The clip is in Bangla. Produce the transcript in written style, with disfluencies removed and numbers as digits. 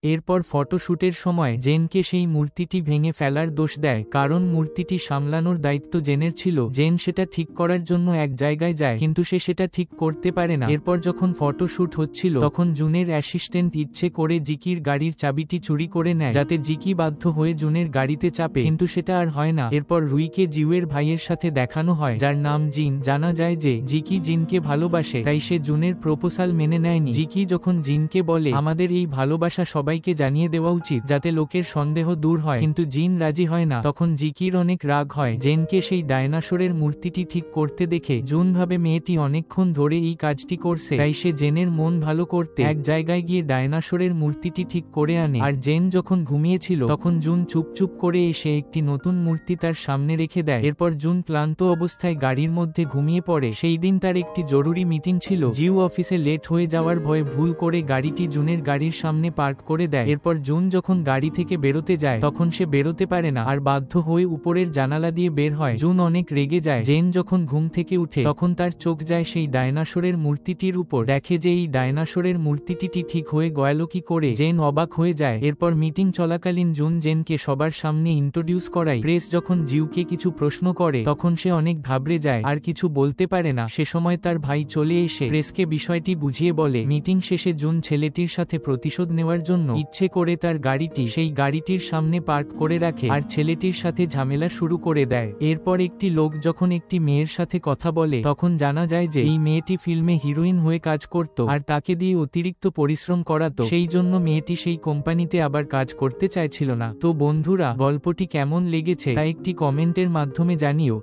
এরপর ফটোশুটের সময় জেনকে সেই মূর্তিটি ভেঙে ফেলার দোষ দেয়, কারণ মূর্তিটি সামলানোর দায়িত্ব জেনের ছিল। জেন সেটা ঠিক করার জন্য এক জায়গায় যায়, কিন্তু সে সেটা ঠিক করতে পারে না। এরপর যখন ফটোশুট হচ্ছিল তখন জুনের অ্যাসিস্ট্যান্ট ইচ্ছে করে জিকির গাড়ির চাবিটি চুরি করে নেয়, যাতে জিকি বাধ্য হয়ে জুনের গাড়িতে চাপে, কিন্তু সেটা আর হয় না। এরপর রুইকে জিউয়ের ভাইয়ের সাথে দেখানো হয়, যার নাম জিন। জানা যায় যে জিকি জিনকে ভালোবাসে, তাই সে জুনের প্রপোজাল মেনে নেয়নি। জিকি যখন জিনকে বলে আমাদের এই ভালোবাসা সবাইকে জানিয়ে দেওয়া উচিত, যাতে লোকের সন্দেহ দূর হয়, কিন্তু জিন রাজি হয় না। তখন জিকির অনেক রাগ হয়। জেনকে সেই ডায়নাসোরের মূর্তিটি ঠিক করতে দেখে জুন ভাবে মেয়েটি অনেকক্ষণ ধরে এই কাজটি করছে, তাই সে জেনের মন ভালো করতে এক জায়গায় গিয়ে ডায়নাসোরের মূর্তিটি ঠিক করে আনে। আর জেন যখন ঘুমিয়েছিল তখন জুন চুপচুপ করে এসে একটি নতুন মূর্তি তার সামনে রেখে দেয়। এরপর জুন ক্লান্ত অবস্থায় গাড়ির মধ্যে ঘুমিয়ে পড়ে। সেই দিন তার একটি জরুরি মিটিং ছিল। জিউ অফিসে লেট হয়ে যাওয়ার ভয়ে ভুল করে গাড়িটি জুনের গাড়ির সামনে পার্ক করে দেয়। এরপর জুন যখন গাড়ি থেকে বেরোতে যায় তখন সে বেরোতে পারে না, আর বাধ্য হয়ে উপরের জানালা দিয়ে বের হয়। জুন অনেক রেগে যায়। জেন যখন ঘুম থেকে উঠে তখন তার চোখ যায় সেই ডায়নাসোরের মূর্তিটির উপর। দেখে যে এই ডায়নাসোরের মূর্তিটি ঠিক হয়ে গেল কি করে। জেন অবাক হয়ে যায়। এরপর মিটিং চলাকালীন জুন জেনকে সবার সামনে ইন্ট্রোডিউস করায়। প্রেস যখন জিউকে কিছু প্রশ্ন করে তখন সে অনেক ঘাবড়ে যায় আর কিছু বলতে পারে না। সে সময় তার ভাই চলে এসে প্রেসকে বিষয়টি বুঝিয়ে বলে। মিটিং শেষে জুন ছেলেটির সাথে প্রতিশোধ নেওয়ার জন্য ইচ্ছে করে তার গাড়িটি সেই গাড়িটির সামনে পার্ক করে রাখে আর ছেলেটির সাথে ঝামেলা শুরু করে দেয়। এরপর একটি লোক যখন একটি মেয়ের সাথে কথা বলে তখন জানা যায় যে এই মেয়েটি ফিল্মে হিরোইন হয়ে কাজ করত আর তাকে দিয়ে অতিরিক্ত পরিশ্রম করাতো, সেই জন্য মেয়েটি সেই কোম্পানিতে আবার কাজ করতে চাইছিল না। তো বন্ধুরা, গল্পটি কেমন লেগেছে তা একটি কমেন্টের মাধ্যমে জানিও।